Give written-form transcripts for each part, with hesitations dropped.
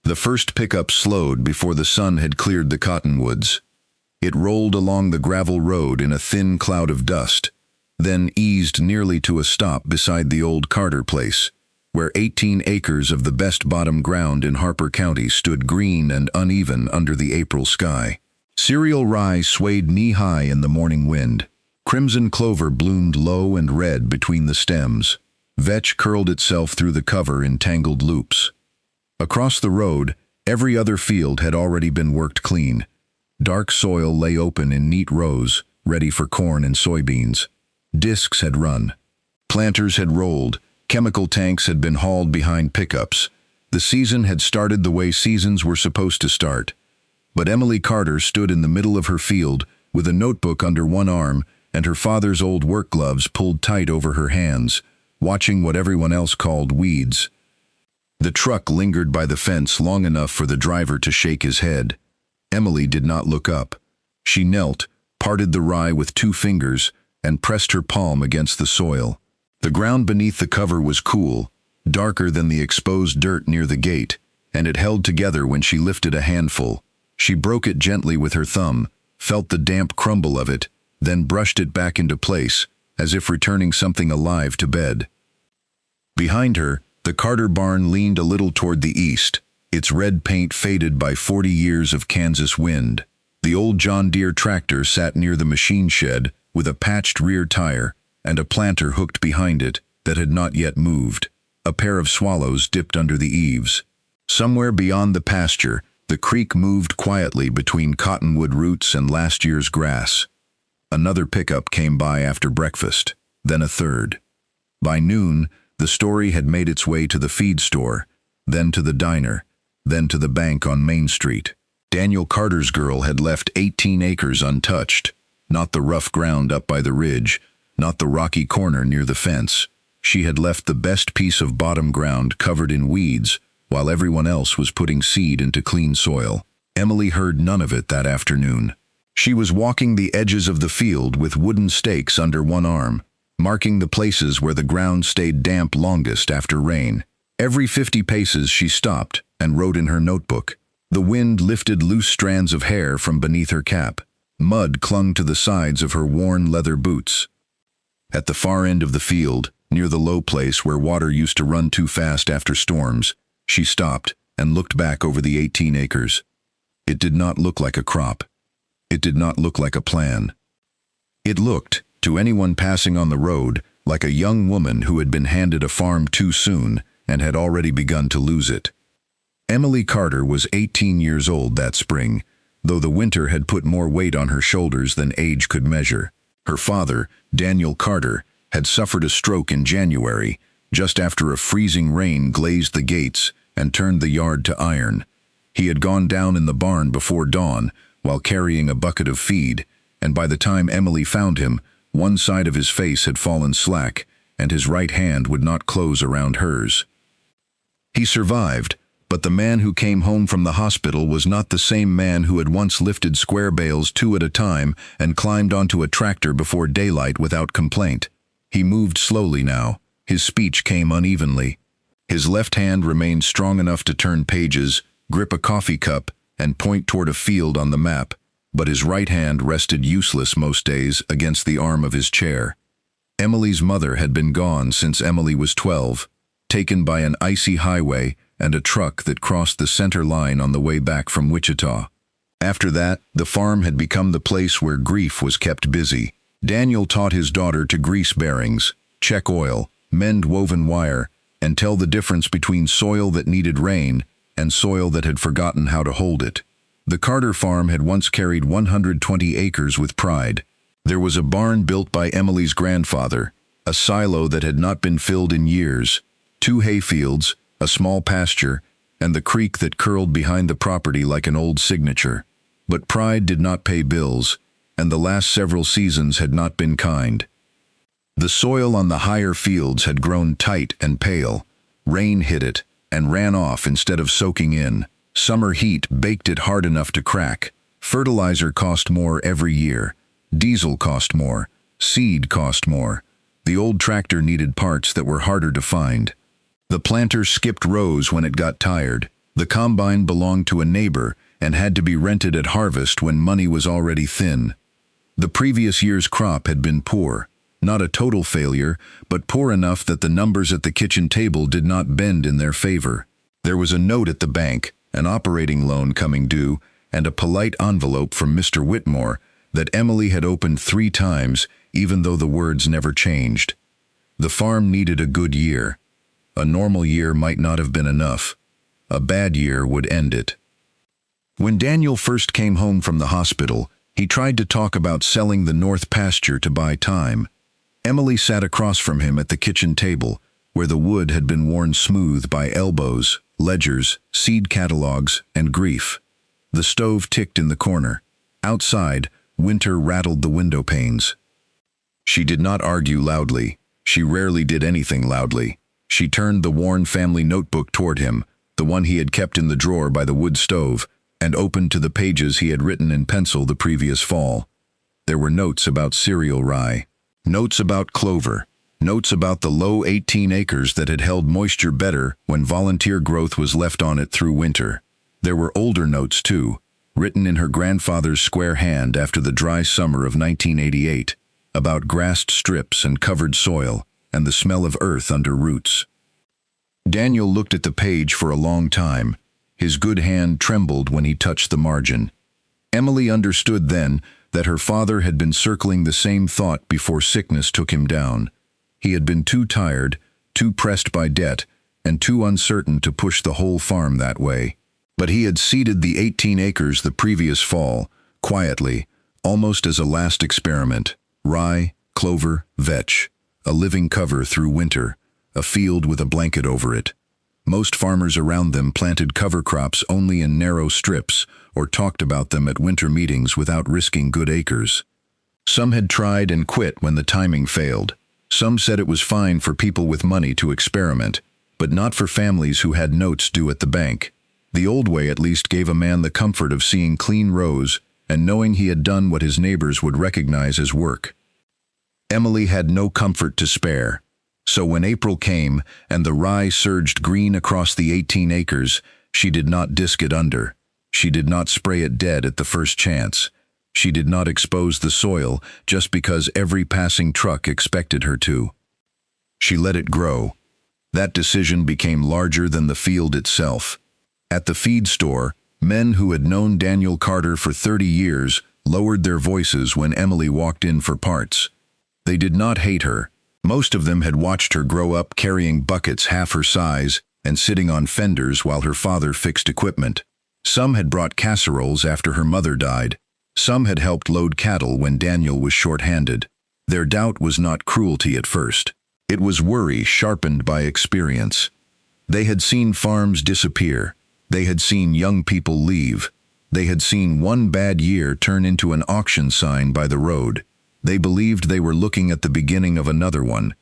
The first pickup slowed before the sun had cleared the cottonwoods. It rolled along the gravel road in a thin cloud of dust, then eased nearly to a stop beside the old Carter place, where 18 acres of the best bottom ground in Harper County stood green and uneven under the April sky. Cereal rye swayed knee-high in the morning wind. Crimson clover bloomed low and red between the stems. Vetch curled itself through the cover in tangled loops. Across the road, every other field had already been worked clean. Dark soil lay open in neat rows, ready for corn and soybeans. Discs had run. Planters had rolled. Chemical tanks had been hauled behind pickups. The season had started the way seasons were supposed to start. But Emily Carter stood in the middle of her field with a notebook under one arm and her father's old work gloves pulled tight over her hands, watching what everyone else called weeds. The truck lingered by the fence long enough for the driver to shake his head. Emily did not look up. She knelt, parted the rye with 2 fingers, and pressed her palm against the soil. The ground beneath the cover was cool, darker than the exposed dirt near the gate, and it held together when she lifted a handful. She broke it gently with her thumb, felt the damp crumble of it, then brushed it back into place, as if returning something alive to bed. Behind her, the Carter barn leaned a little toward the east, its red paint faded by 40 years of Kansas wind. The old John Deere tractor sat near the machine shed with a patched rear tire and a planter hooked behind it that had not yet moved. A pair of swallows dipped under the eaves. Somewhere beyond the pasture, the creek moved quietly between cottonwood roots and last year's grass. Another pickup came by after breakfast, then a third. By noon, the story had made its way to the feed store, then to the diner, then to the bank on Main Street. Daniel Carter's girl had left 18 acres untouched, not the rough ground up by the ridge, not the rocky corner near the fence. She had left the best piece of bottom ground covered in weeds, while everyone else was putting seed into clean soil. Emily heard none of it that afternoon. She was walking the edges of the field with wooden stakes under one arm, marking the places where the ground stayed damp longest after rain. Every 50 paces she stopped and wrote in her notebook. The wind lifted loose strands of hair from beneath her cap. Mud clung to the sides of her worn leather boots. At the far end of the field, near the low place where water used to run too fast after storms, she stopped and looked back over the 18 acres. It did not look like a crop. It did not look like a plan. It looked, to anyone passing on the road, like a young woman who had been handed a farm too soon and had already begun to lose it. Emily Carter was 18 years old that spring, though the winter had put more weight on her shoulders than age could measure. Her father, Daniel Carter, had suffered a stroke in January, just after a freezing rain glazed the gates and turned the yard to iron. He had gone down in the barn before dawn while carrying a bucket of feed, and by the time Emily found him, one side of his face had fallen slack, and his right hand would not close around hers. He survived, but the man who came home from the hospital was not the same man who had once lifted square bales 2 at a time and climbed onto a tractor before daylight without complaint. He moved slowly now. His speech came unevenly. His left hand remained strong enough to turn pages, grip a coffee cup, and point toward a field on the map, but his right hand rested useless most days against the arm of his chair. Emily's mother had been gone since Emily was 12, taken by an icy highway and a truck that crossed the center line on the way back from Wichita. After that, the farm had become the place where grief was kept busy. Daniel taught his daughter to grease bearings, check oil, mend woven wire, and tell the difference between soil that needed rain and soil that had forgotten how to hold it. The Carter farm had once carried 120 acres with pride. There was a barn built by Emily's grandfather, a silo that had not been filled in years, 2 hayfields, a small pasture, and the creek that curled behind the property like an old signature. But pride did not pay bills, and the last several seasons had not been kind. The soil on the higher fields had grown tight and pale. Rain hit it and ran off instead of soaking in. Summer heat baked it hard enough to crack. Fertilizer cost more every year. Diesel cost more. Seed cost more. The old tractor needed parts that were harder to find. The planter skipped rows when it got tired. The combine belonged to a neighbor and had to be rented at harvest when money was already thin. The previous year's crop had been poor, not a total failure, but poor enough that the numbers at the kitchen table did not bend in their favor. There was a note at the bank, an operating loan coming due, and a polite envelope from Mr. Whitmore that Emily had opened 3 times, even though the words never changed. The farm needed a good year. A normal year might not have been enough. A bad year would end it. When Daniel first came home from the hospital, he tried to talk about selling the north pasture to buy time. Emily sat across from him at the kitchen table, where the wood had been worn smooth by elbows, ledgers, seed catalogs, and grief. The stove ticked in the corner. Outside, winter rattled the window panes. She did not argue loudly. She rarely did anything loudly. She turned the worn family notebook toward him, the one he had kept in the drawer by the wood stove, and opened to the pages he had written in pencil the previous fall. There were notes about cereal rye, notes about clover, notes about the low 18 acres that had held moisture better when volunteer growth was left on it through winter. There were older notes, too, written in her grandfather's square hand after the dry summer of 1988, about grassed strips and covered soil and the smell of earth under roots. Daniel looked at the page for a long time. His good hand trembled when he touched the margin. Emily understood then that her father had been circling the same thought before sickness took him down. He had been too tired, too pressed by debt, and too uncertain to push the whole farm that way. But he had seeded the 18 acres the previous fall, quietly, almost as a last experiment. Rye, clover, vetch, a living cover through winter, a field with a blanket over it. Most farmers around them planted cover crops only in narrow strips or talked about them at winter meetings without risking good acres. Some had tried and quit when the timing failed. Some said it was fine for people with money to experiment, but not for families who had notes due at the bank. The old way at least gave a man the comfort of seeing clean rows and knowing he had done what his neighbors would recognize as work. Emily had no comfort to spare. So when April came and the rye surged green across the 18 acres, she did not disc it under. She did not spray it dead at the first chance. She did not expose the soil just because every passing truck expected her to. She let it grow. That decision became larger than the field itself. At the feed store, men who had known Daniel Carter for 30 years lowered their voices when Emily walked in for parts. They did not hate her. Most of them had watched her grow up carrying buckets half her size and sitting on fenders while her father fixed equipment. Some had brought casseroles after her mother died. Some had helped load cattle when Daniel was short-handed. Their doubt was not cruelty at first. It was worry sharpened by experience. They had seen farms disappear. They had seen young people leave. They had seen one bad year turn into an auction sign by the road. They believed they were looking at the beginning of another one.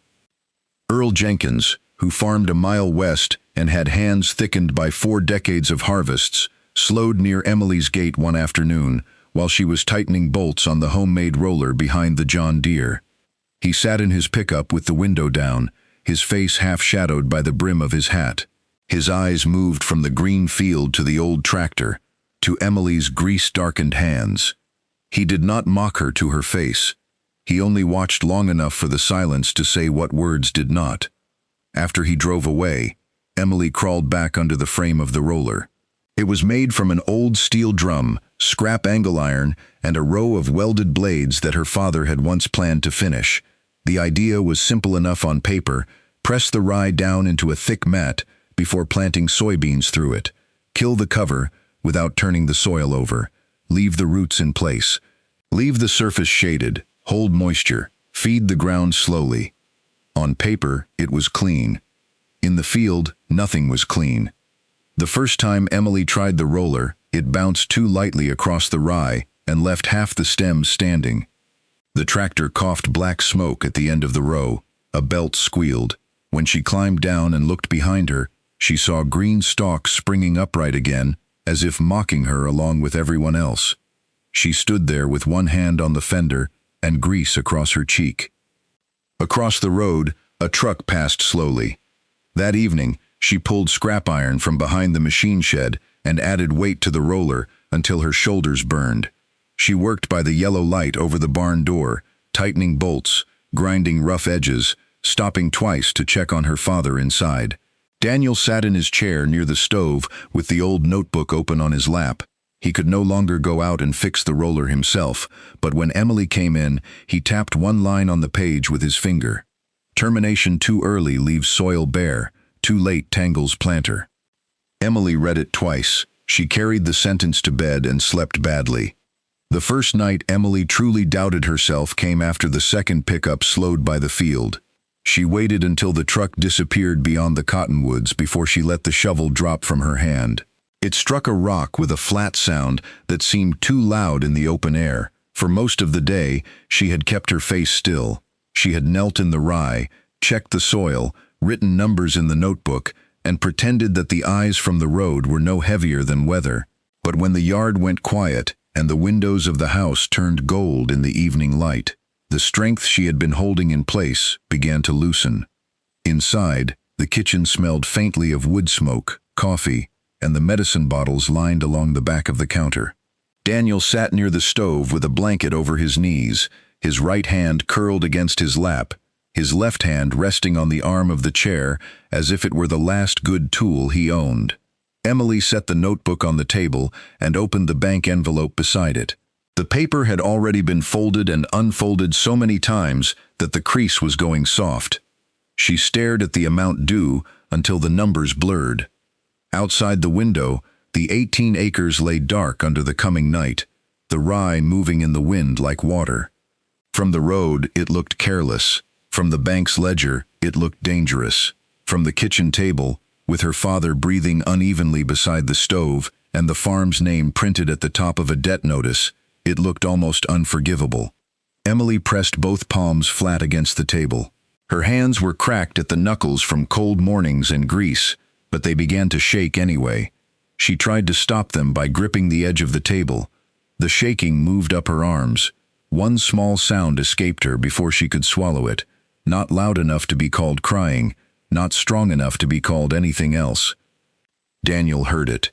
Earl Jenkins, who farmed a mile west and had hands thickened by 4 decades of harvests, slowed near Emily's gate one afternoon while she was tightening bolts on the homemade roller behind the John Deere. He sat in his pickup with the window down, his face half shadowed by the brim of his hat. His eyes moved from the green field to the old tractor, to Emily's grease-darkened hands. He did not mock her to her face. He only watched long enough for the silence to say what words did not. After he drove away, Emily crawled back under the frame of the roller. It was made from an old steel drum, scrap angle iron, and a row of welded blades that her father had once planned to finish. The idea was simple enough on paper: press the rye down into a thick mat before planting soybeans through it. Kill the cover without turning the soil over. Leave the roots in place. Leave the surface shaded. Hold moisture. Feed the ground slowly. On paper, it was clean. In the field, nothing was clean. The first time Emily tried the roller, it bounced too lightly across the rye and left half the stems standing. The tractor coughed black smoke at the end of the row. A belt squealed. When she climbed down and looked behind her, she saw green stalks springing upright again, as if mocking her along with everyone else. She stood there with one hand on the fender and grease across her cheek. Across the road, a truck passed slowly. That evening, She pulled scrap iron from behind the machine shed and added weight to the roller until her shoulders burned. She worked by the yellow light over the barn door, tightening bolts, grinding rough edges, stopping twice to check on her father inside. Daniel sat in his chair near the stove with the old notebook open on his lap. He could no longer go out and fix the roller himself, but when Emily came in, he tapped one line on the page with his finger. Termination too early leaves soil bare, too late tangles planter. Emily read it twice. She carried the sentence to bed and slept badly. The first night Emily truly doubted herself came after the second pickup slowed by the field. She waited until the truck disappeared beyond the cottonwoods before she let the shovel drop from her hand. It struck a rock with a flat sound that seemed too loud in the open air. For most of the day, she had kept her face still. She had knelt in the rye, checked the soil, written numbers in the notebook, and pretended that the eyes from the road were no heavier than weather. But when the yard went quiet and the windows of the house turned gold in the evening light, the strength she had been holding in place began to loosen. Inside, the kitchen smelled faintly of wood smoke, coffee, and the medicine bottles lined along the back of the counter. Daniel sat near the stove with a blanket over his knees, his right hand curled against his lap, his left hand resting on the arm of the chair as if it were the last good tool he owned. Emily set the notebook on the table and opened the bank envelope beside it. The paper had already been folded and unfolded so many times that the crease was going soft. She stared at the amount due until the numbers blurred. Outside the window, the 18 acres lay dark under the coming night, the rye moving in the wind like water. From the road, it looked careless. From the bank's ledger, it looked dangerous. From the kitchen table, with her father breathing unevenly beside the stove and the farm's name printed at the top of a debt notice, it looked almost unforgivable. Emily pressed both palms flat against the table. Her hands were cracked at the knuckles from cold mornings and grease, but they began to shake anyway. She tried to stop them by gripping the edge of the table. The shaking moved up her arms. One small sound escaped her before she could swallow it, not loud enough to be called crying, not strong enough to be called anything else. Daniel heard it.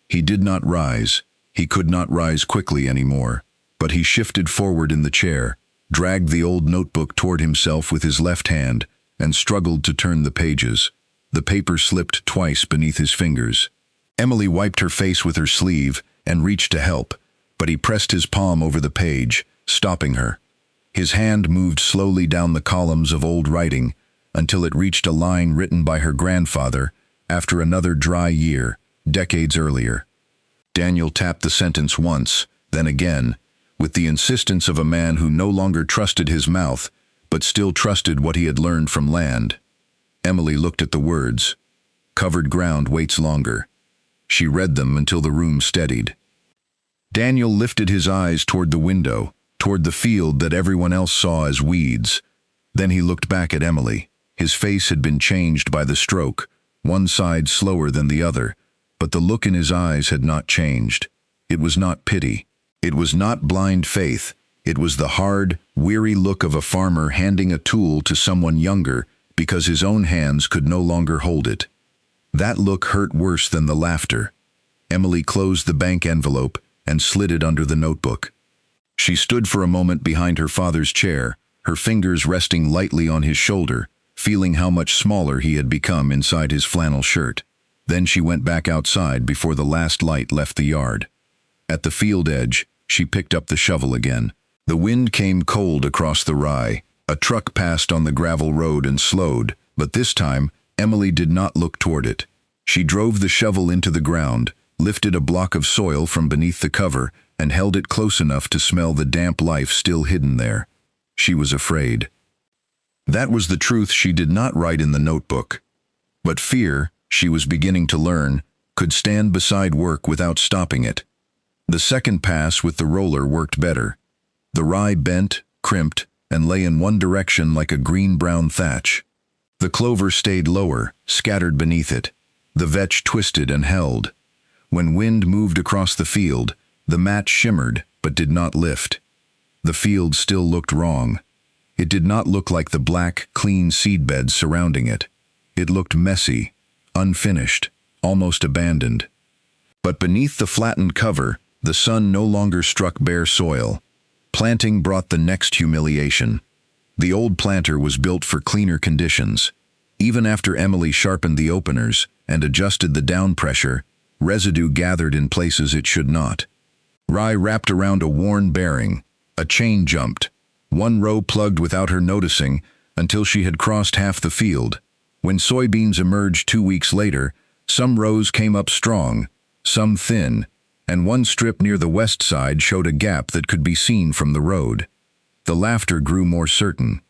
He did not rise. He could not rise quickly anymore, but he shifted forward in the chair, dragged the old notebook toward himself with his left hand, and struggled to turn the pages. The paper slipped twice beneath his fingers. Emily wiped her face with her sleeve and reached to help, but he pressed his palm over the page, stopping her. His hand moved slowly down the columns of old writing until it reached a line written by her grandfather after another dry year, decades earlier. Daniel tapped the sentence once, then again, with the insistence of a man who no longer trusted his mouth, but still trusted what he had learned from land. Emily looked at the words. Covered ground waits longer. She read them until the room steadied. Daniel lifted his eyes toward the window, toward the field that everyone else saw as weeds. Then he looked back at Emily. His face had been changed by the stroke, one side slower than the other, but the look in his eyes had not changed. It was not pity. It was not blind faith. It was the hard, weary look of a farmer handing a tool to someone younger because his own hands could no longer hold it. That look hurt worse than the laughter. Emily closed the bank envelope and slid it under the notebook. She stood for a moment behind her father's chair, her fingers resting lightly on his shoulder, feeling how much smaller he had become inside his flannel shirt. Then she went back outside before the last light left the yard. At the field edge, she picked up the shovel again. The wind came cold across the rye. A truck passed on the gravel road and slowed, but this time, Emily did not look toward it. She drove the shovel into the ground, lifted a block of soil from beneath the cover, and held it close enough to smell the damp life still hidden there. She was afraid. That was the truth she did not write in the notebook. But fear, she was beginning to learn, could stand beside work without stopping it. The second pass with the roller worked better. The rye bent, crimped, and lay in one direction like a green-brown thatch. The clover stayed lower, scattered beneath it. The vetch twisted and held. When wind moved across the field, the mat shimmered but did not lift. The field still looked wrong. It did not look like the black, clean seedbeds surrounding it. It looked messy, unfinished, almost abandoned. But beneath the flattened cover, the sun no longer struck bare soil. Planting brought the next humiliation. The old planter was built for cleaner conditions. Even after Emily sharpened the openers and adjusted the down pressure, residue gathered in places it should not. Rye wrapped around a worn bearing. A chain jumped. One row plugged without her noticing until she had crossed half the field. When soybeans emerged 2 weeks later, some rows came up strong, some thin, and one strip near the west side showed a gap that could be seen from the road. The laughter grew more certain.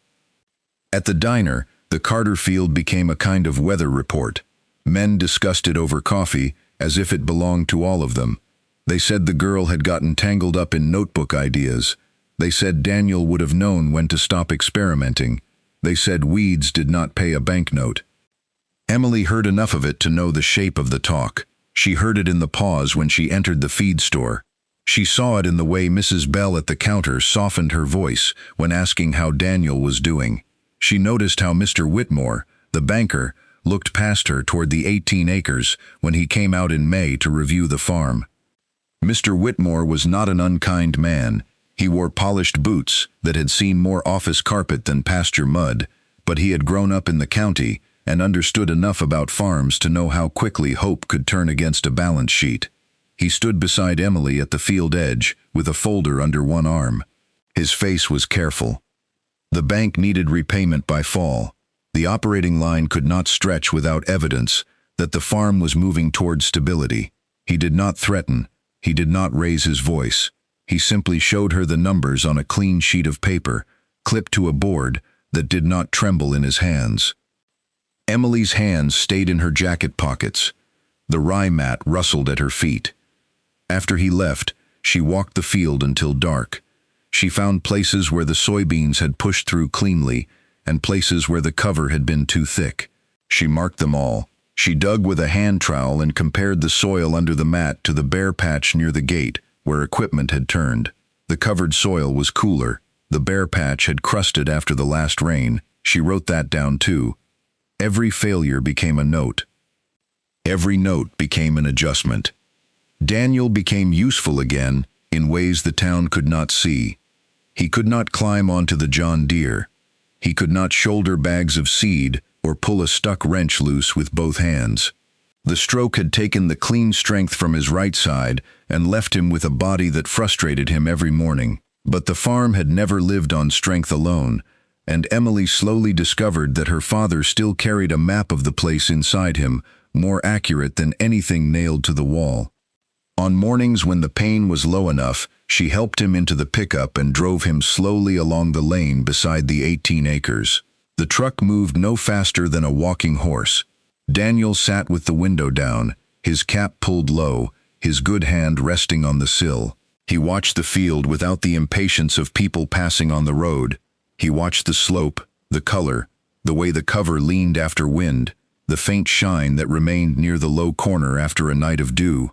At the diner, the Carter field became a kind of weather report. Men discussed it over coffee, as if it belonged to all of them. They said the girl had gotten tangled up in notebook ideas. They said Daniel would have known when to stop experimenting. They said weeds did not pay a banknote. Emily heard enough of it to know the shape of the talk. She heard it in the pause when she entered the feed store. She saw it in the way Mrs. Bell at the counter softened her voice when asking how Daniel was doing. She noticed how Mr. Whitmore, the banker, looked past her toward the 18 acres when he came out in May to review the farm. Mr. Whitmore was not an unkind man. He wore polished boots that had seen more office carpet than pasture mud, but he had grown up in the county and understood enough about farms to know how quickly hope could turn against a balance sheet. He stood beside Emily at the field edge with a folder under one arm. His face was careful. The bank needed repayment by fall. The operating line could not stretch without evidence that the farm was moving toward stability. He did not threaten. He did not raise his voice. He simply showed her the numbers on a clean sheet of paper, clipped to a board that did not tremble in his hands. Emily's hands stayed in her jacket pockets. The rye mat rustled at her feet. After he left, she walked the field until dark. She found places where the soybeans had pushed through cleanly and places where the cover had been too thick. She marked them all. She dug with a hand trowel and compared the soil under the mat to the bare patch near the gate where equipment had turned. The covered soil was cooler. The bare patch had crusted after the last rain. She wrote that down too. Every failure became a note. Every note became an adjustment. Daniel became useful again in ways the town could not see. He could not climb onto the John Deere. He could not shoulder bags of seed or pull a stuck wrench loose with both hands. The stroke had taken the clean strength from his right side and left him with a body that frustrated him every morning. But the farm had never lived on strength alone, and Emily slowly discovered that her father still carried a map of the place inside him, more accurate than anything nailed to the wall. On mornings when the pain was low enough, she helped him into the pickup and drove him slowly along the lane beside the 18 acres. The truck moved no faster than a walking horse. Daniel sat with the window down, his cap pulled low, his good hand resting on the sill. He watched the field without the impatience of people passing on the road. He watched the slope, the color, the way the cover leaned after wind, the faint shine that remained near the low corner after a night of dew.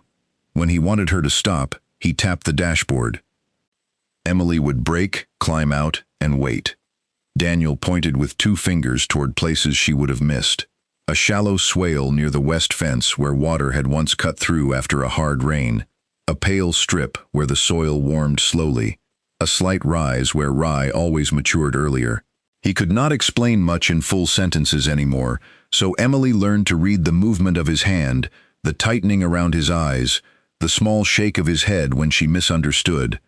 When he wanted her to stop, he tapped the dashboard. Emily would brake, climb out, and wait. Daniel pointed with 2 fingers toward places she would have missed. A shallow swale near the west fence where water had once cut through after a hard rain. A pale strip where the soil warmed slowly. A slight rise where rye always matured earlier. He could not explain much in full sentences anymore, so Emily learned to read the movement of his hand, the tightening around his eyes, the small shake of his head when she misunderstood.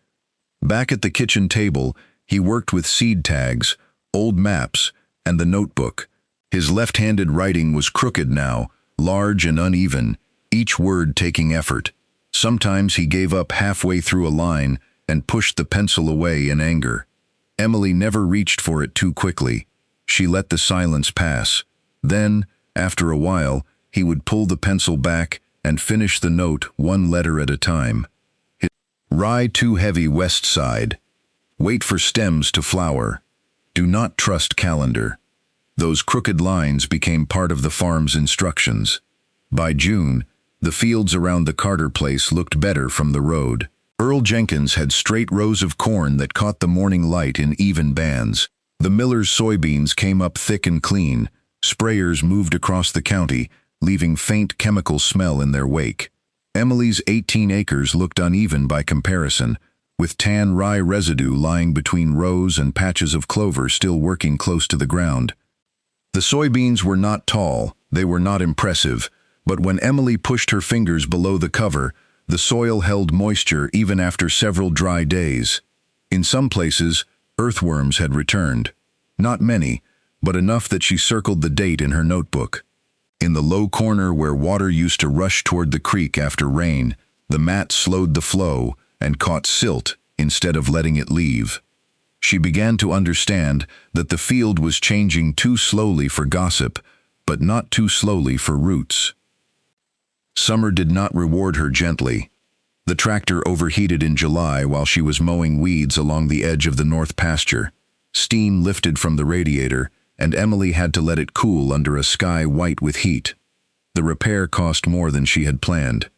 Back at the kitchen table, he worked with seed tags, old maps, and the notebook. His left-handed writing was crooked now, large and uneven, each word taking effort. Sometimes he gave up halfway through a line and pushed the pencil away in anger. Emily never reached for it too quickly. She let the silence pass. Then, after a while, he would pull the pencil back and finish the note 1 letter at a time. Rye too heavy west side. Wait for stems to flower. Do not trust calendar. Those crooked lines became part of the farm's instructions. By June, the fields around the Carter place looked better from the road. Earl Jenkins had straight rows of corn that caught the morning light in even bands. The miller's soybeans came up thick and clean. Sprayers moved across the county, leaving faint chemical smell in their wake. Emily's 18 acres looked uneven by comparison, with tan rye residue lying between rows and patches of clover still working close to the ground. The soybeans were not tall, they were not impressive, but when Emily pushed her fingers below the cover, the soil held moisture even after several dry days. In some places, earthworms had returned. Not many, but enough that she circled the date in her notebook. In the low corner where water used to rush toward the creek after rain, the mat slowed the flow and caught silt instead of letting it leave. She began to understand that the field was changing too slowly for gossip, but not too slowly for roots. Summer did not reward her gently. The tractor overheated in July while she was mowing weeds along the edge of the north pasture. Steam lifted from the radiator, and Emily had to let it cool under a sky white with heat. The repair cost more than she had planned.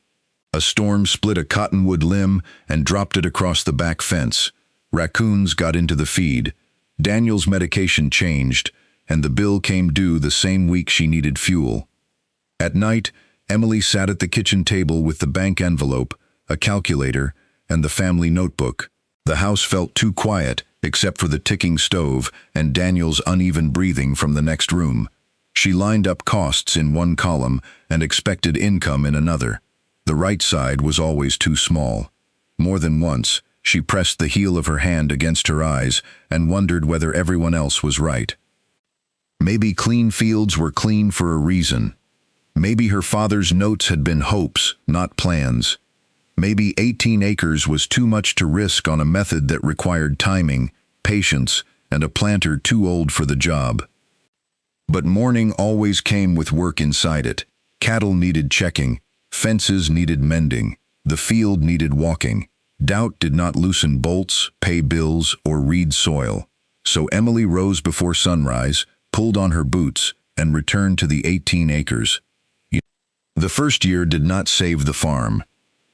A storm split a cottonwood limb and dropped it across the back fence. Raccoons got into the feed. Daniel's medication changed, and the bill came due the same week she needed fuel. At night, Emily sat at the kitchen table with the bank envelope, a calculator, and the family notebook. The house felt too quiet, except for the ticking stove and Daniel's uneven breathing from the next room. She lined up costs in one column and expected income in another. The right side was always too small. More than once, she pressed the heel of her hand against her eyes and wondered whether everyone else was right. Maybe clean fields were clean for a reason. Maybe her father's notes had been hopes, not plans. Maybe 18 acres was too much to risk on a method that required timing, patience, and a planter too old for the job. But morning always came with work inside it. Cattle needed checking, fences needed mending, the field needed walking. Doubt did not loosen bolts, pay bills, or read soil. So Emily rose before sunrise, pulled on her boots, and returned to the 18 acres. The first year did not save the farm.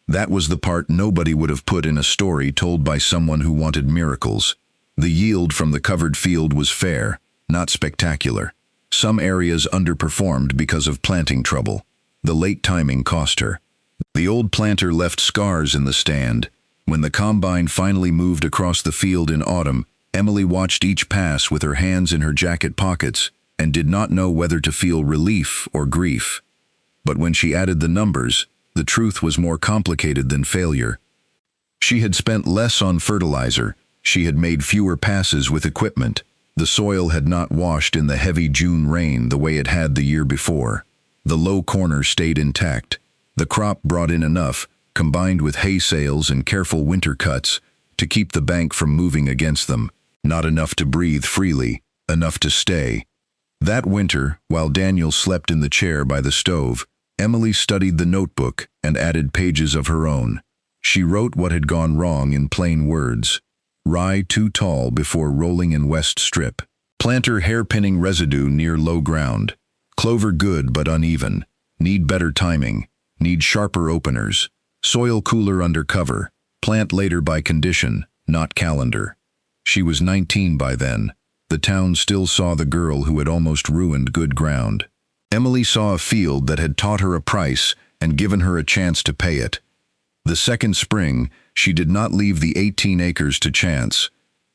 That was the part nobody would have put in a story told by someone who wanted miracles. The yield from the covered field was fair, not spectacular. Some areas underperformed because of planting trouble. The late timing cost her. The old planter left scars in the stand. When the combine finally moved across the field in autumn, Emily watched each pass with her hands in her jacket pockets and did not know whether to feel relief or grief. But when she added the numbers, the truth was more complicated than failure. She had spent less on fertilizer. She had made fewer passes with equipment. The soil had not washed in the heavy June rain the way it had the year before. The low corner stayed intact. The crop brought in enough, combined with hay sales and careful winter cuts, to keep the bank from moving against them. Not enough to breathe freely, enough to stay. That winter, while Daniel slept in the chair by the stove, Emily studied the notebook and added pages of her own. She wrote what had gone wrong in plain words. Rye too tall before rolling in west strip. Planter hairpinning residue near low ground. Clover good but uneven. Need better timing. Need sharper openers. Soil cooler under cover. Plant later by condition, not calendar. She was 19 by then. The town still saw the girl who had almost ruined good ground. Emily saw a field that had taught her a price and given her a chance to pay it. The second spring, she did not leave the 18 acres to chance.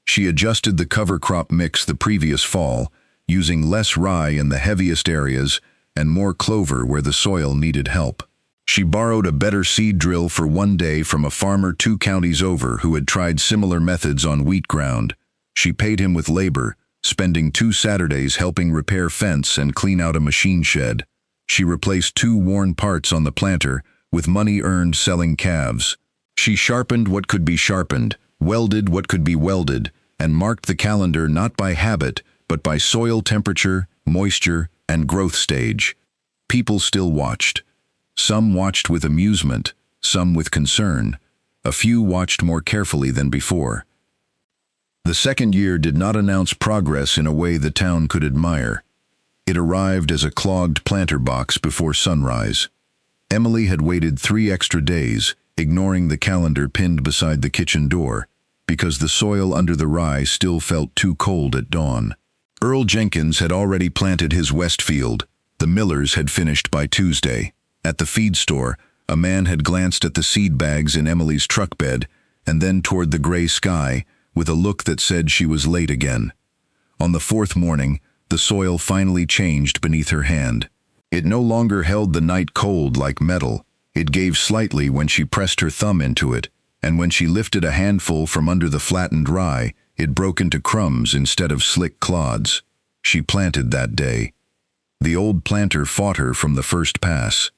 She adjusted the cover crop mix the previous fall, using less rye in the heaviest areas and more clover where the soil needed help. She borrowed a better seed drill for one day from a farmer 2 counties over who had tried similar methods on wheat ground. She paid him with labor, spending 2 Saturdays helping repair fence and clean out a machine shed. She replaced 2 worn parts on the planter with money earned selling calves. She sharpened what could be sharpened, welded what could be welded, and marked the calendar not by habit, but by soil temperature, moisture, and growth stage. People still watched. Some watched with amusement, some with concern. A few watched more carefully than before. The second year did not announce progress in a way the town could admire. It arrived as a clogged planter box before sunrise. Emily had waited 3 extra days, ignoring the calendar pinned beside the kitchen door, because the soil under the rye still felt too cold at dawn. Earl Jenkins had already planted his west field, The millers had finished by Tuesday. At the feed store, a man had glanced at the seed bags in Emily's truck bed and then toward the gray sky with a look that said she was late again. On the fourth morning, the soil finally changed beneath her hand. It no longer held the night cold like metal. It gave slightly when she pressed her thumb into it, and when she lifted a handful from under the flattened rye, it broke into crumbs instead of slick clods. She planted that day. The old planter fought her from the first pass.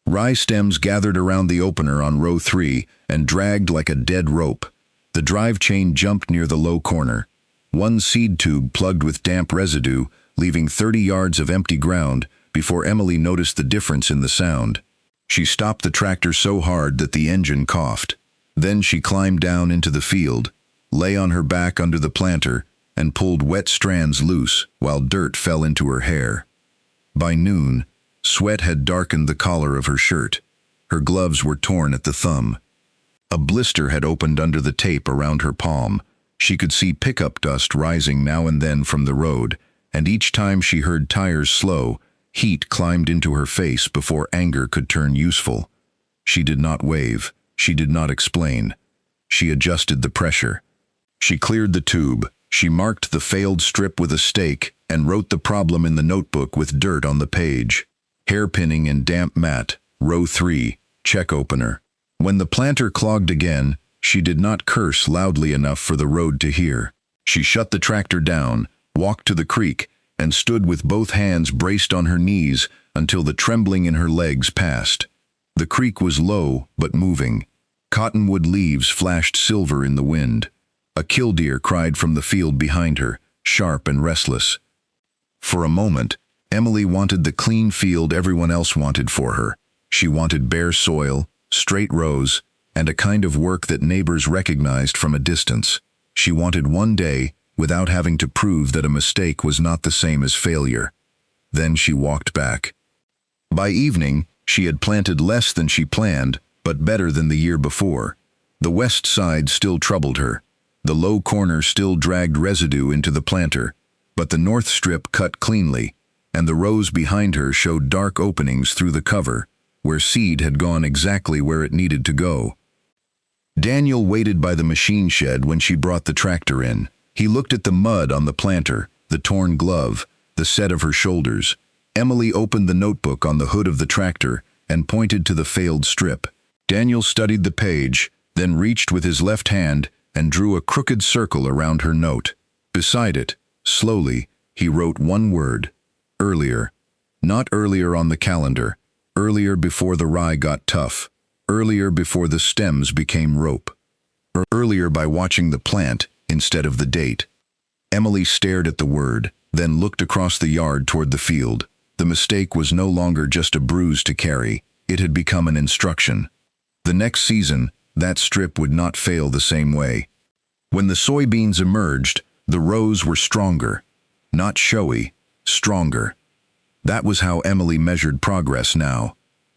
Rye stems gathered around the opener on row 3 and dragged like a dead rope. The drive chain jumped near the low corner. One seed tube plugged with damp residue, leaving 30 yards of empty ground before Emily noticed the difference in the sound. She stopped the tractor so hard that the engine coughed. Then she climbed down into the field, lay on her back under the planter, and pulled wet strands loose while dirt fell into her hair. By noon, sweat had darkened the collar of her shirt. Her gloves were torn at the thumb. A blister had opened under the tape around her palm. She could see pickup dust rising now and then from the road, and each time she heard tires slow, heat climbed into her face before anger could turn useful. She did not wave. She did not explain. She adjusted the pressure. She cleared the tube. She marked the failed strip with a stake and wrote the problem in the notebook with dirt on the page. Hairpinning in damp mat, row 3, check opener. When the planter clogged again, she did not curse loudly enough for the road to hear. She shut the tractor down, walked to the creek, and stood with both hands braced on her knees until the trembling in her legs passed. The creek was low but moving. Cottonwood leaves flashed silver in the wind. A killdeer cried from the field behind her, sharp and restless. For a moment, Emily wanted the clean field everyone else wanted for her. She wanted bare soil, straight rows, and a kind of work that neighbors recognized from a distance. She wanted one day without having to prove that a mistake was not the same as failure. Then she walked back. By evening, she had planted less than she planned, but better than the year before. The west side still troubled her. The low corner still dragged residue into the planter, but the north strip cut cleanly, and the rows behind her showed dark openings through the cover, where seed had gone exactly where it needed to go. Daniel waited by the machine shed when she brought the tractor in. He looked at the mud on the planter, the torn glove, the set of her shoulders. Emily opened the notebook on the hood of the tractor and pointed to the failed strip. Daniel studied the page, then reached with his left hand and drew a crooked circle around her note. Beside it, slowly, he wrote one word: earlier. Not earlier on the calendar, earlier before the rye got tough, earlier before the stems became rope, earlier by watching the plant instead of the date. Emily stared at the word, then looked across the yard toward the field. The mistake was no longer just a bruise to carry, it had become an instruction. The next season, that strip would not fail the same way. When the soybeans emerged, the rows were stronger. Not showy, stronger. That was how Emily measured progress now.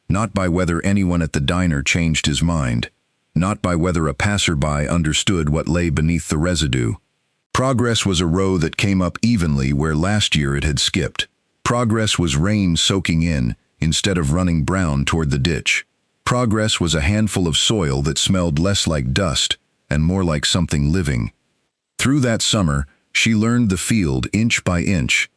Not by whether anyone at the diner changed his mind. Not by whether a passerby understood what lay beneath the residue. Progress was a row that came up evenly where last year it had skipped. Progress was rain soaking in, instead of running brown toward the ditch. Progress was a handful of soil that smelled less like dust and more like something living. Through that summer, she learned the field inch by inch.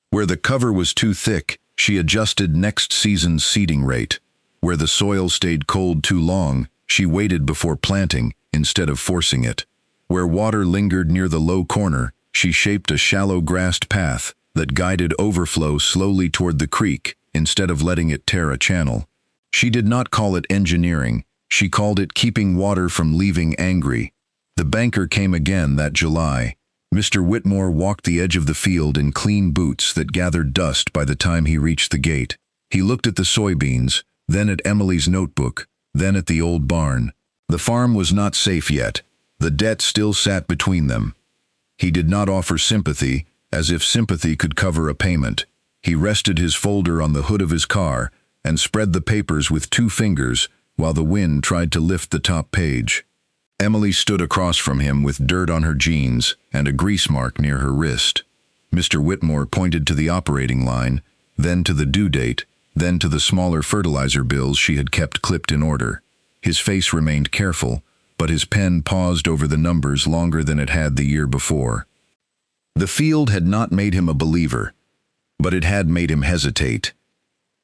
Where the cover was too thick, she adjusted next season's seeding rate. Where the soil stayed cold too long, she waited before planting instead of forcing it. Where water lingered near the low corner, she shaped a shallow grassed path that guided overflow slowly toward the creek instead of letting it tear a channel. She did not call it engineering. She called it keeping water from leaving angry. The banker came again that July. Mr. Whitmore walked the edge of the field in clean boots that gathered dust by the time he reached the gate. He looked at the soybeans, then at Emily's notebook, then at the old barn. The farm was not safe yet. The debt still sat between them. He did not offer sympathy, as if sympathy could cover a payment. He rested his folder on the hood of his car and spread the papers with 2 fingers while the wind tried to lift the top page. Emily stood across from him with dirt on her jeans and a grease mark near her wrist. Mr. Whitmore pointed to the operating line, then to the due date, then to the smaller fertilizer bills she had kept clipped in order. His face remained careful, but his pen paused over the numbers longer than it had the year before. The field had not made him a believer, but it had made him hesitate.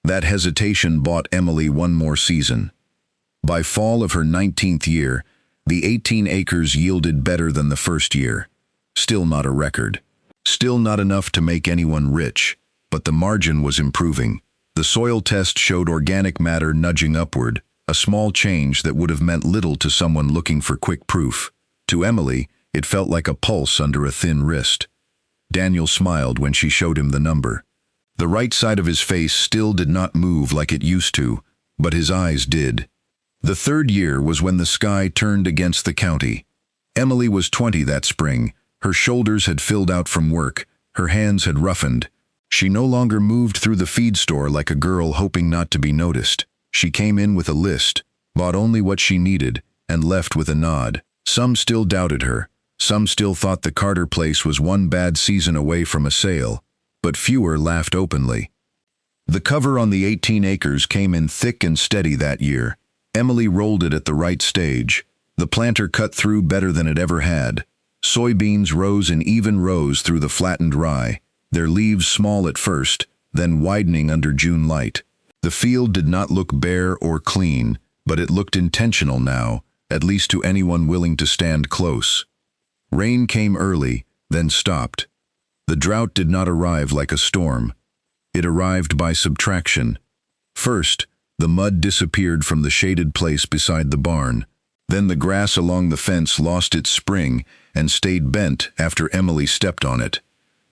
That hesitation bought Emily one more season. By fall of her 19th year, the 18 acres yielded better than the first year. Still not a record. Still not enough to make anyone rich, but the margin was improving. The soil test showed organic matter nudging upward, a small change that would have meant little to someone looking for quick proof. To Emily, it felt like a pulse under a thin wrist. Daniel smiled when she showed him the number. The right side of his face still did not move like it used to, but his eyes did. The third year was when the sky turned against the county. Emily was 20 that spring. Her shoulders had filled out from work, her hands had roughened. She no longer moved through the feed store like a girl hoping not to be noticed. She came in with a list, bought only what she needed, and left with a nod. Some still doubted her. Some still thought the Carter place was one bad season away from a sale, but fewer laughed openly. The cover on the 18 acres came in thick and steady that year. Emily rolled it at the right stage. The planter cut through better than it ever had. Soybeans rose in even rows through the flattened rye, their leaves small at first, then widening under June light. The field did not look bare or clean, but it looked intentional now, at least to anyone willing to stand close. Rain came early, then stopped. The drought did not arrive like a storm. It arrived by subtraction. First, the mud disappeared from the shaded place beside the barn. Then the grass along the fence lost its spring and stayed bent after Emily stepped on it.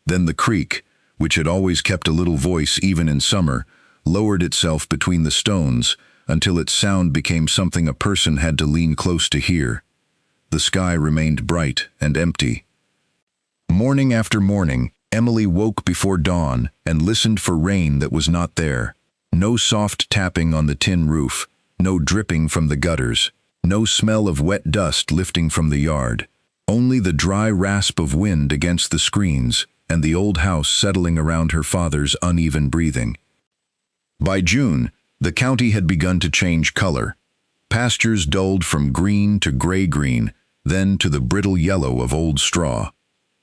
Then the creek, which had always kept a little voice even in summer, lowered itself between the stones until its sound became something a person had to lean close to hear. The sky remained bright and empty. Morning after morning, Emily woke before dawn and listened for rain that was not there. No soft tapping on the tin roof, no dripping from the gutters, no smell of wet dust lifting from the yard. Only the dry rasp of wind against the screens and the old house settling around her father's uneven breathing. By June, the county had begun to change color. Pastures dulled from green to gray-green, then to the brittle yellow of old straw.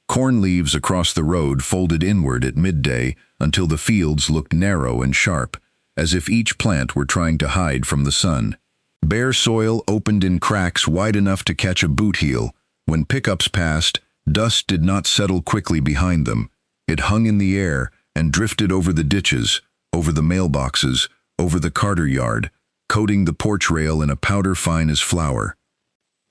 Corn leaves across the road folded inward at midday until the fields looked narrow and sharp, as if each plant were trying to hide from the sun. Bare soil opened in cracks wide enough to catch a boot heel. When pickups passed, dust did not settle quickly behind them. It hung in the air and drifted over the ditches, over the mailboxes, over the Carter yard, coating the porch rail in a powder fine as flour.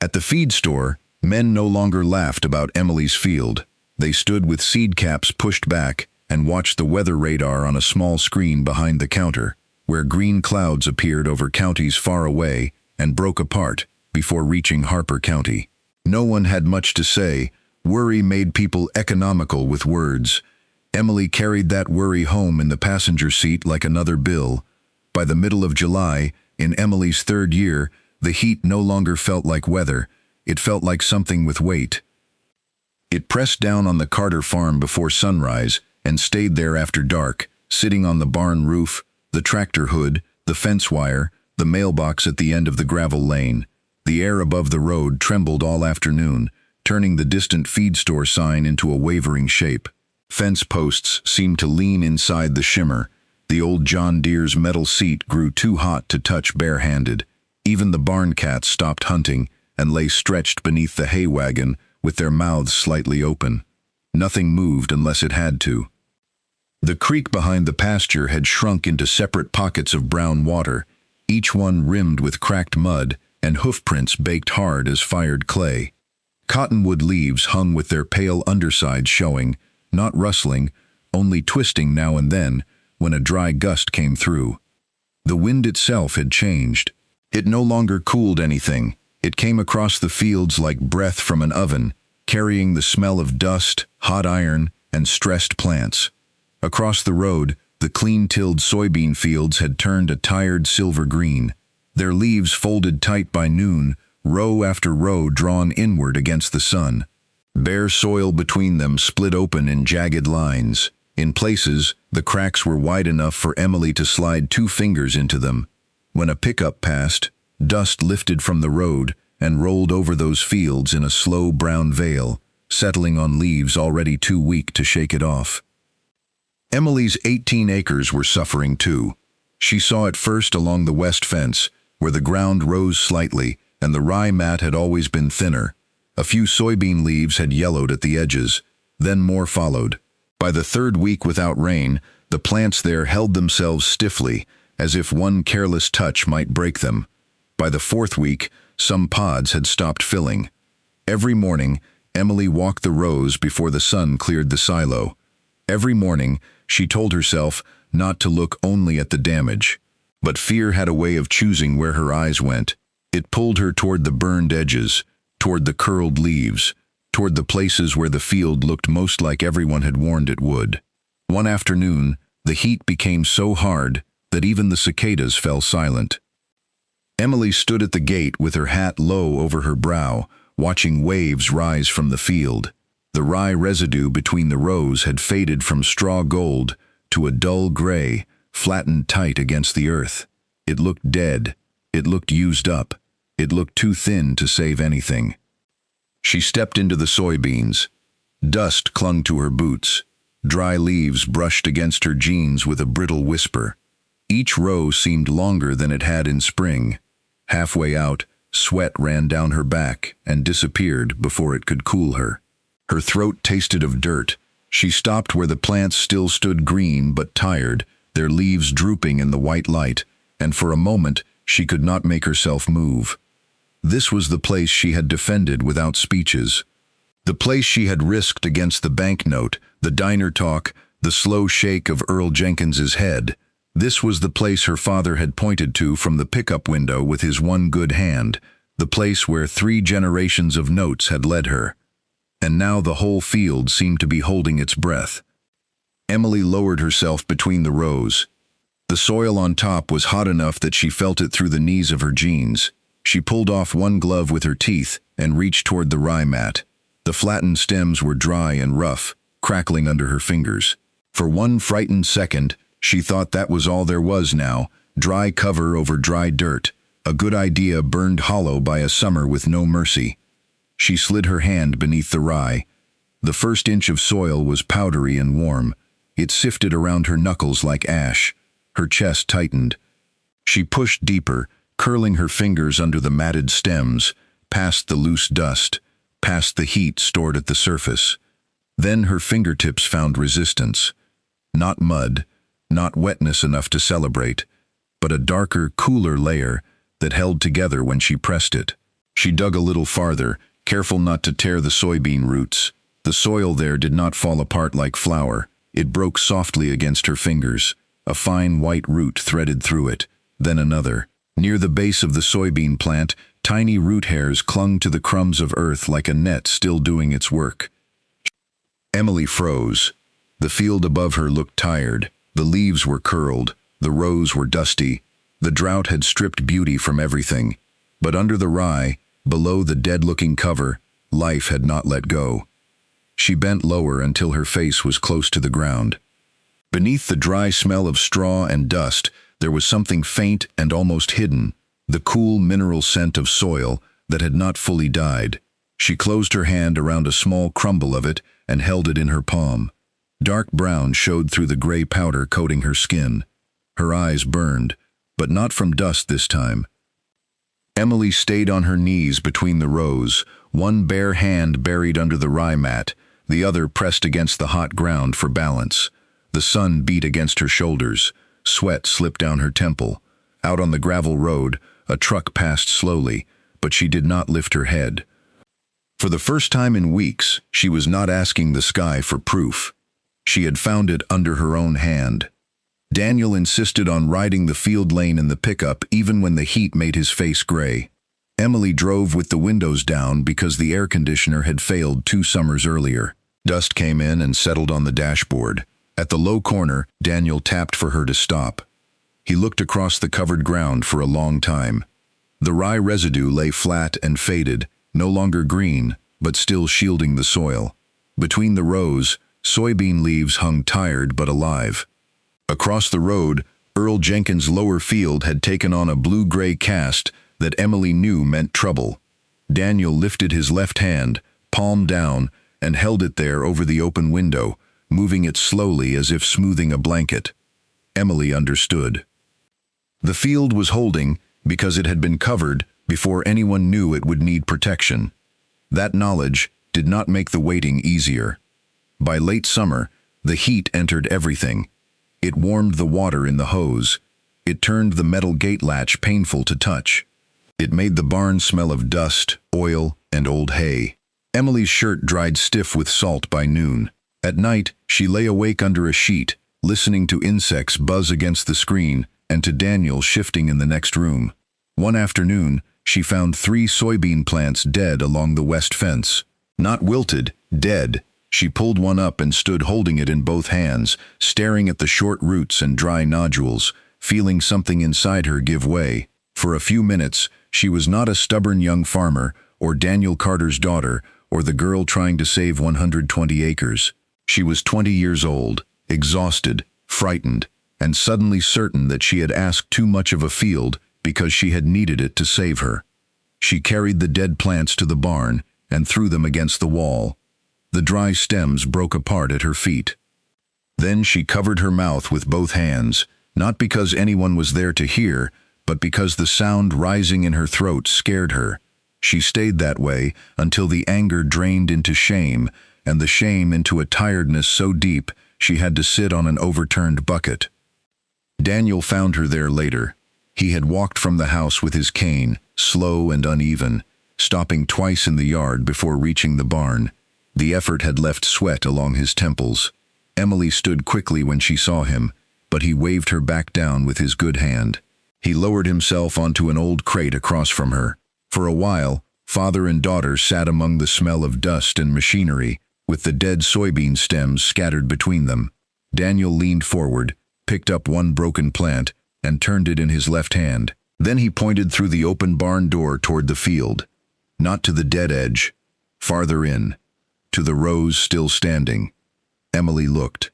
At the feed store, men no longer laughed about Emily's field. They stood with seed caps pushed back and watched the weather radar on a small screen behind the counter, where green clouds appeared over counties far away and broke apart before reaching Harper County. No one had much to say. Worry made people economical with words. Emily carried that worry home in the passenger seat like another bill. By the middle of July, in Emily's third year, the heat no longer felt like weather. It felt like something with weight. It pressed down on the Carter farm before sunrise and stayed there after dark, sitting on the barn roof, the tractor hood, the fence wire, the mailbox at the end of the gravel lane. The air above the road trembled all afternoon, turning the distant feed store sign into a wavering shape. Fence posts seemed to lean inside the shimmer. The old John Deere's metal seat grew too hot to touch bare-handed. Even the barn cats stopped hunting and lay stretched beneath the hay wagon with their mouths slightly open. Nothing moved unless it had to. The creek behind the pasture had shrunk into separate pockets of brown water, each one rimmed with cracked mud and hoofprints baked hard as fired clay. Cottonwood leaves hung with their pale undersides showing, not rustling, only twisting now and then when a dry gust came through. The wind itself had changed. It no longer cooled anything. It came across the fields like breath from an oven, carrying the smell of dust, hot iron, and stressed plants. Across the road, the clean-tilled soybean fields had turned a tired silver green. Their leaves folded tight by noon, row after row drawn inward against the sun. Bare soil between them split open in jagged lines. In places, the cracks were wide enough for Emily to slide 2 fingers into them. When a pickup passed, dust lifted from the road and rolled over those fields in a slow brown veil, settling on leaves already too weak to shake it off. Emily's 18 acres were suffering too. She saw it first along the west fence, where the ground rose slightly and the rye mat had always been thinner. A few soybean leaves had yellowed at the edges, then more followed. By the 3rd week without rain, the plants there held themselves stiffly, as if one careless touch might break them. By the 4th week, some pods had stopped filling. Every morning, Emily walked the rows before the sun cleared the silo. Every morning, she told herself not to look only at the damage. But fear had a way of choosing where her eyes went. It pulled her toward the burned edges, toward the curled leaves, toward the places where the field looked most like everyone had warned it would. One afternoon, the heat became so hard that even the cicadas fell silent. Emily stood at the gate with her hat low over her brow, watching waves rise from the field. The rye residue between the rows had faded from straw gold to a dull gray, flattened tight against the earth. It looked dead. It looked used up. It looked too thin to save anything. She stepped into the soybeans. Dust clung to her boots. Dry leaves brushed against her jeans with a brittle whisper. Each row seemed longer than it had in spring. Halfway out, sweat ran down her back and disappeared before it could cool her. Her throat tasted of dirt. She stopped where the plants still stood green but tired, their leaves drooping in the white light, and for a moment she could not make herself move. This was the place she had defended without speeches. The place she had risked against the banknote, the diner talk, the slow shake of Earl Jenkins's head. This was the place her father had pointed to from the pickup window with his one good hand, the place where 3 generations of notes had led her. And now the whole field seemed to be holding its breath. Emily lowered herself between the rows. The soil on top was hot enough that she felt it through the knees of her jeans. She pulled off one glove with her teeth and reached toward the rye mat. The flattened stems were dry and rough, crackling under her fingers. For one frightened second, she thought that was all there was now, dry cover over dry dirt, a good idea burned hollow by a summer with no mercy. She slid her hand beneath the rye. The first inch of soil was powdery and warm. It sifted around her knuckles like ash. Her chest tightened. She pushed deeper, curling her fingers under the matted stems, past the loose dust, past the heat stored at the surface. Then her fingertips found resistance. Not mud, not wetness enough to celebrate, but a darker, cooler layer that held together when she pressed it. She dug a little farther, careful not to tear the soybean roots. The soil there did not fall apart like flour. It broke softly against her fingers. A fine white root threaded through it, then another. Near the base of the soybean plant, tiny root hairs clung to the crumbs of earth like a net still doing its work. Emily froze. The field above her looked tired. The leaves were curled. The rows were dusty. The drought had stripped beauty from everything. But under the rye, below the dead-looking cover, life had not let go. She bent lower until her face was close to the ground. Beneath the dry smell of straw and dust, there was something faint and almost hidden, the cool mineral scent of soil that had not fully died. She closed her hand around a small crumble of it and held it in her palm. Dark brown showed through the gray powder coating her skin. Her eyes burned, but not from dust this time. Emily stayed on her knees between the rows, one bare hand buried under the rye mat, the other pressed against the hot ground for balance. The sun beat against her shoulders. Sweat slipped down her temple. Out on the gravel road, a truck passed slowly, but she did not lift her head. For the first time in weeks, she was not asking the sky for proof. She had found it under her own hand. Daniel insisted on riding the field lane in the pickup even when the heat made his face gray. Emily drove with the windows down because the air conditioner had failed 2 summers earlier. Dust came in and settled on the dashboard. At the low corner, Daniel tapped for her to stop. He looked across the covered ground for a long time. The rye residue lay flat and faded, no longer green, but still shielding the soil. Between the rows, Soybean leaves hung tired but alive. Across the road, Earl Jenkins' lower field had taken on a blue-gray cast that Emily knew meant trouble. Daniel lifted his left hand, palm down, and held it there over the open window, moving it slowly as if smoothing a blanket. Emily understood. The field was holding because it had been covered before anyone knew it would need protection. That knowledge did not make the waiting easier. By late summer, the heat entered everything. It warmed the water in the hose. It turned the metal gate latch painful to touch. It made the barn smell of dust, oil, and old hay. Emily's shirt dried stiff with salt by noon. At night, she lay awake under a sheet, listening to insects buzz against the screen and to Daniel shifting in the next room. One afternoon, she found 3 soybean plants dead along the west fence. Not wilted, dead. She pulled one up and stood holding it in both hands, staring at the short roots and dry nodules, feeling something inside her give way. For a few minutes, she was not a stubborn young farmer, or Daniel Carter's daughter, or the girl trying to save 120 acres. She was 20 years old, exhausted, frightened, and suddenly certain that she had asked too much of a field because she had needed it to save her. She carried the dead plants to the barn and threw them against the wall. The dry stems broke apart at her feet. Then she covered her mouth with both hands, not because anyone was there to hear, but because the sound rising in her throat scared her. She stayed that way until the anger drained into shame, and the shame into a tiredness so deep she had to sit on an overturned bucket. Daniel found her there later. He had walked from the house with his cane, slow and uneven, stopping twice in the yard before reaching the barn. The effort had left sweat along his temples. Emily stood quickly when she saw him, but he waved her back down with his good hand. He lowered himself onto an old crate across from her. For a while, father and daughter sat among the smell of dust and machinery, with the dead soybean stems scattered between them. Daniel leaned forward, picked up one broken plant, and turned it in his left hand. Then he pointed through the open barn door toward the field. Not to the dead edge, farther in, to the rows still standing. Emily looked.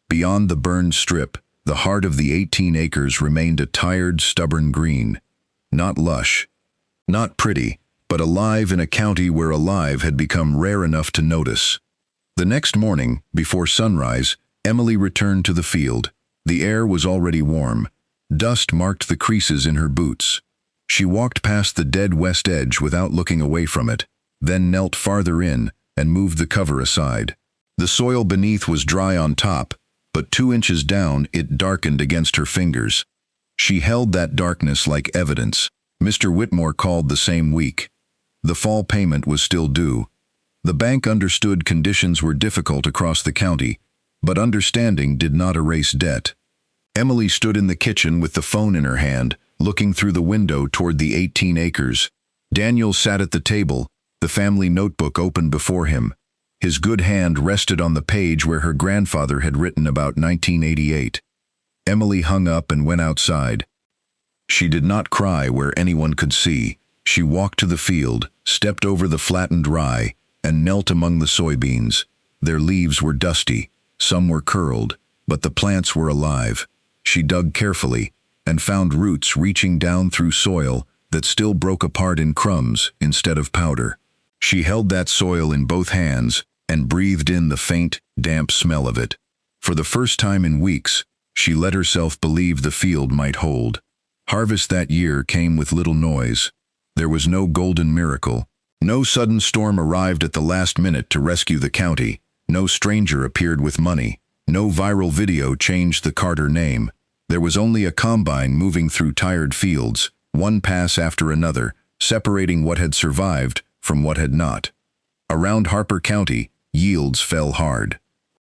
Beyond the burned strip, the heart of the 18 acres remained a tired, stubborn green. Not lush, not pretty, but alive in a county where alive had become rare enough to notice. The next morning, before sunrise, Emily returned to the field. The air was already warm. Dust marked the creases in her boots. She walked past the dead west edge without looking away from it, then knelt farther in and moved the cover aside. The soil beneath was dry on top, but 2 inches down it darkened against her fingers. She held that darkness like evidence. Mr. Whitmore called the same week. The fall payment was still due. The bank understood conditions were difficult across the county, but understanding did not erase debt. Emily stood in the kitchen with the phone in her hand, looking through the window toward the 18 acres. Daniel sat at the table, the family notebook open before him. His good hand rested on the page where her grandfather had written about 1988. Emily hung up and went outside. She did not cry where anyone could see. She walked to the field, stepped over the flattened rye, and knelt among the soybeans. Their leaves were dusty, some were curled, but the plants were alive. She dug carefully and found roots reaching down through soil that still broke apart in crumbs instead of powder. She held that soil in both hands and breathed in the faint, damp smell of it. For the first time in weeks, she let herself believe the field might hold. Harvest that year came with little noise. There was no golden miracle. No sudden storm arrived at the last minute to rescue the county. No stranger appeared with money. No viral video changed the Carter name. There was only a combine moving through tired fields, one pass after another, separating what had survived from what had not. Around Harper County, yields fell hard.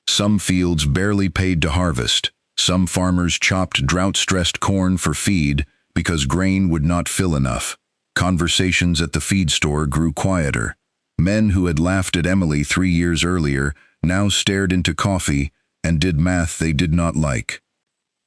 Some fields barely paid to harvest. Some farmers chopped drought-stressed corn for feed because grain would not fill enough. Conversations at the feed store grew quieter. Men who had laughed at Emily 3 years earlier now stared into coffee and did math they did not like.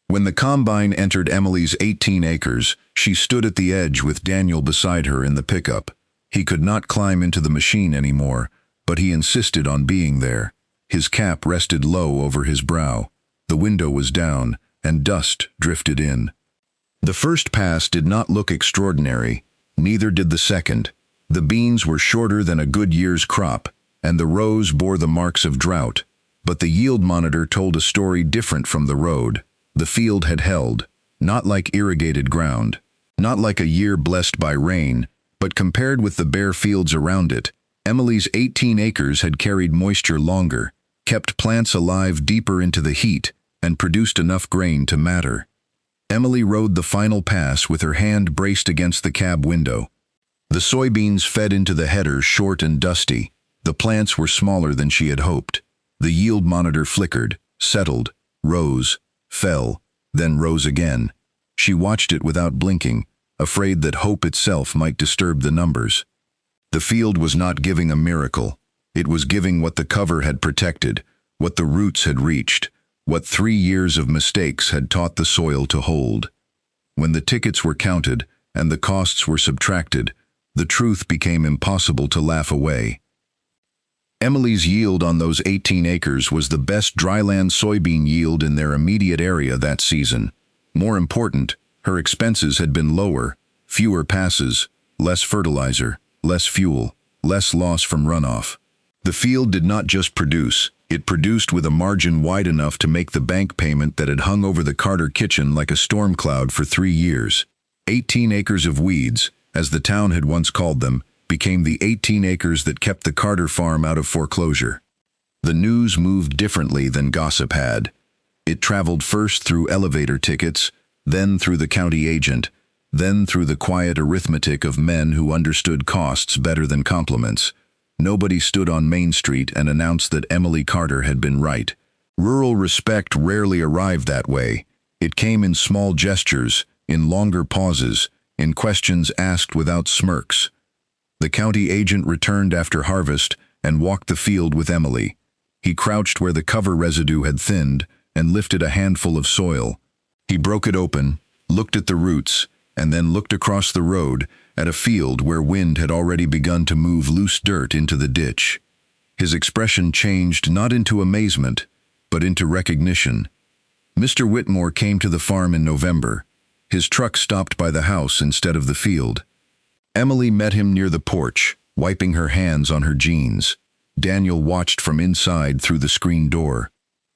When the combine entered Emily's 18 acres, she stood at the edge with Daniel beside her in the pickup. He could not climb into the machine anymore, but he insisted on being there. His cap rested low over his brow. The window was down, and dust drifted in. The first pass did not look extraordinary, neither did the second. The beans were shorter than a good year's crop, and the rows bore the marks of drought. But the yield monitor told a story different from the road. The field had held, not like irrigated ground, not like a year blessed by rain, but compared with the bare fields around it, Emily's 18 acres had carried moisture longer, kept plants alive deeper into the heat, and produced enough grain to matter. Emily rode the final pass with her hand braced against the cab window. The soybeans fed into the header short and dusty. The plants were smaller than she had hoped. The yield monitor flickered, settled, rose, fell, then rose again. She watched it without blinking, afraid that hope itself might disturb the numbers. The field was not giving a miracle. It was giving what the cover had protected, what the roots had reached, what 3 years of mistakes had taught the soil to hold. When the tickets were counted and the costs were subtracted, the truth became impossible to laugh away. Emily's yield on those 18 acres was the best dryland soybean yield in their immediate area that season. More important, her expenses had been lower, fewer passes, less fertilizer, less fuel, less loss from runoff. The field did not just produce, it produced with a margin wide enough to make the bank payment that had hung over the Carter kitchen like a storm cloud for 3 years. 18 acres of weeds, as the town had once called them, became the 18 acres that kept the Carter farm out of foreclosure. The news moved differently than gossip had. It traveled first through elevator tickets, then through the county agent, then through the quiet arithmetic of men who understood costs better than compliments. Nobody stood on Main Street and announced that Emily Carter had been right. Rural respect rarely arrived that way. It came in small gestures, in longer pauses, in questions asked without smirks. The county agent returned after harvest and walked the field with Emily. He crouched where the cover residue had thinned and lifted a handful of soil. He broke it open, looked at the roots, and then looked across the road at a field where wind had already begun to move loose dirt into the ditch. His expression changed not into amazement, but into recognition. Mr. Whitmore came to the farm in November. His truck stopped by the house instead of the field. Emily met him near the porch, wiping her hands on her jeans. Daniel watched from inside through the screen door.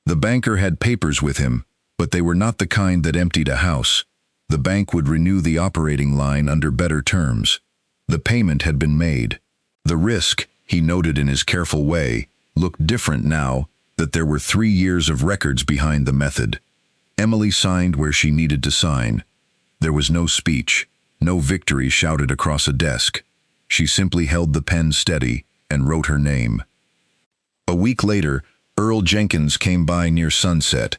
The banker had papers with him, but they were not the kind that emptied a house. The bank would renew the operating line under better terms. The payment had been made. The risk, he noted in his careful way, looked different now that there were 3 years of records behind the method. Emily signed where she needed to sign. There was no speech, no victory shouted across a desk. She simply held the pen steady and wrote her name. A week later, Earl Jenkins came by near sunset.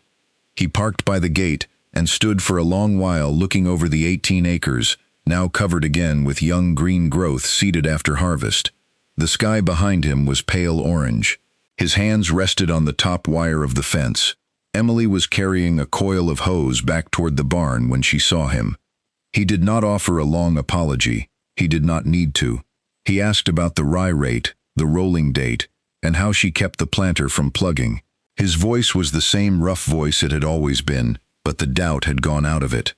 He parked by the gate and stood for a long while looking over the 18 acres, now covered again with young green growth seeded after harvest. The sky behind him was pale orange. His hands rested on the top wire of the fence. Emily was carrying a coil of hose back toward the barn when she saw him. He did not offer a long apology. He did not need to. He asked about the rye rate, the rolling date, and how she kept the planter from plugging. His voice was the same rough voice it had always been, but the doubt had gone out of it.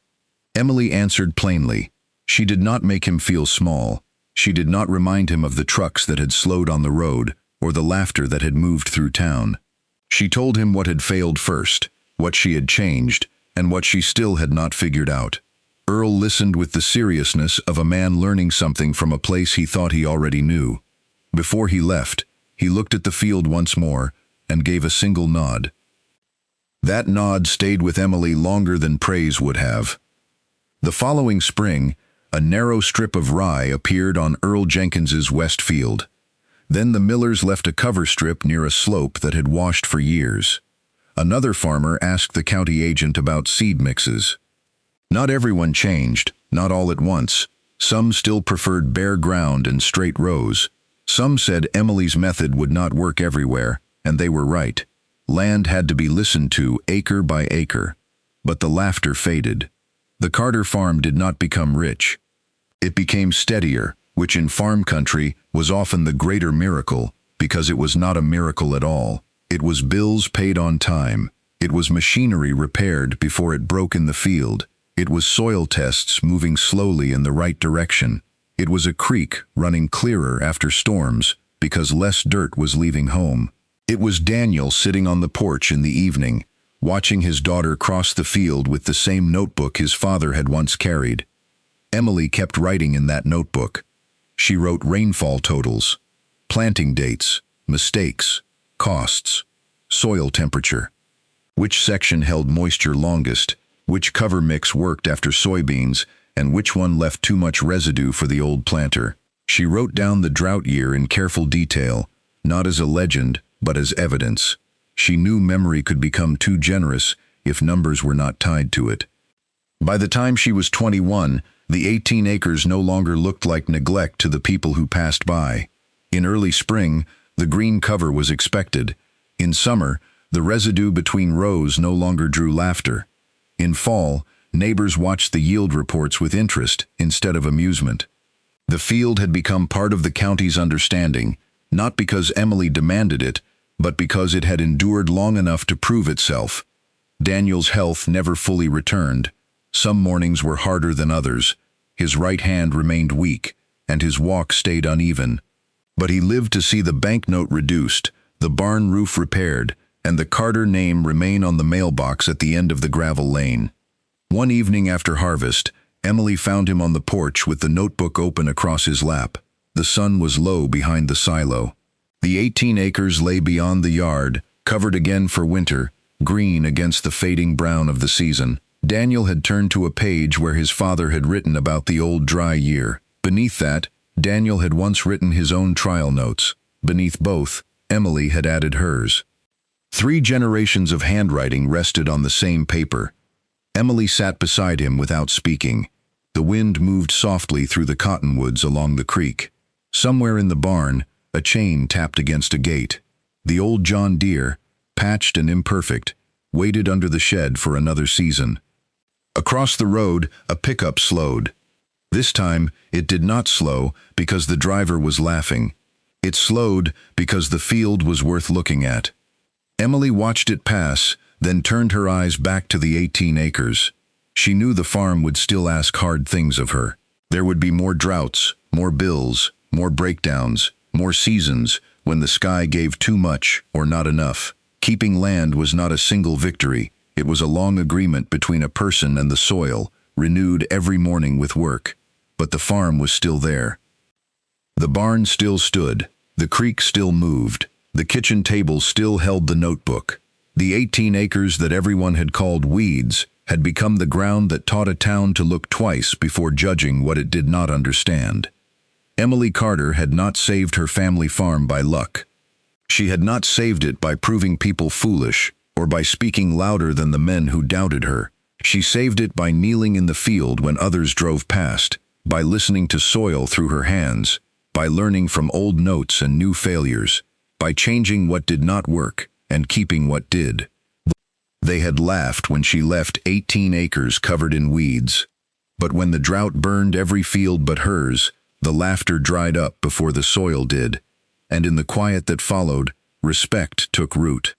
Emily answered plainly. She did not make him feel small. She did not remind him of the trucks that had slowed on the road or the laughter that had moved through town. She told him what had failed first, what she had changed, and what she still had not figured out. Earl listened with the seriousness of a man learning something from a place he thought he already knew. Before he left, he looked at the field once more and gave a single nod. That nod stayed with Emily longer than praise would have. The following spring, a narrow strip of rye appeared on Earl Jenkins's west field. Then the millers left a cover strip near a slope that had washed for years. Another farmer asked the county agent about seed mixes. Not everyone changed, not all at once. Some still preferred bare ground and straight rows. Some said Emily's method would not work everywhere, and they were right. Land had to be listened to acre by acre. But the laughter faded. The Carter farm did not become rich. It became steadier, which in farm country was often the greater miracle, because it was not a miracle at all. It was bills paid on time. It was machinery repaired before it broke in the field. It was soil tests moving slowly in the right direction. It was a creek running clearer after storms because less dirt was leaving home. It was Daniel sitting on the porch in the evening, watching his daughter cross the field with the same notebook his father had once carried. Emily kept writing in that notebook. She wrote rainfall totals, planting dates, mistakes, costs, soil temperature. Which section held moisture longest, which cover mix worked after soybeans, and which one left too much residue for the old planter. She wrote down the drought year in careful detail, not as a legend, but as evidence. She knew memory could become too generous if numbers were not tied to it. By the time she was 21, the 18 acres no longer looked like neglect to the people who passed by. In early spring, the green cover was expected. In summer, the residue between rows no longer drew laughter. In fall, neighbors watched the yield reports with interest instead of amusement. The field had become part of the county's understanding, not because Emily demanded it, but because it had endured long enough to prove itself. Daniel's health never fully returned. Some mornings were harder than others. His right hand remained weak, and his walk stayed uneven. But he lived to see the banknote reduced, the barn roof repaired, and the Carter name remain on the mailbox at the end of the gravel lane. One evening after harvest, Emily found him on the porch with the notebook open across his lap. The sun was low behind the silo. The 18 acres lay beyond the yard, covered again for winter, green against the fading brown of the season. Daniel had turned to a page where his father had written about the old dry year. Beneath that, Daniel had once written his own trial notes. Beneath both, Emily had added hers. 3 generations of handwriting rested on the same paper. Emily sat beside him without speaking. The wind moved softly through the cottonwoods along the creek. Somewhere in the barn, a chain tapped against a gate. The old John Deere, patched and imperfect, waited under the shed for another season. Across the road, a pickup slowed. This time, it did not slow because the driver was laughing. It slowed because the field was worth looking at. Emily watched it pass, then turned her eyes back to the 18 acres. She knew the farm would still ask hard things of her. There would be more droughts, more bills, more breakdowns, more seasons when the sky gave too much or not enough. Keeping land was not a single victory. It was a long agreement between a person and the soil, renewed every morning with work. But the farm was still there. The barn still stood. The creek still moved. The kitchen table still held the notebook. The 18 acres that everyone had called weeds had become the ground that taught a town to look twice before judging what it did not understand. Emily Carter had not saved her family farm by luck. She had not saved it by proving people foolish or by speaking louder than the men who doubted her. She saved it by kneeling in the field when others drove past, by listening to soil through her hands, by learning from old notes and new failures, by changing what did not work and keeping what did. They had laughed when she left 18 acres covered in weeds. But when the drought burned every field but hers, the laughter dried up before the soil did, and in the quiet that followed, respect took root.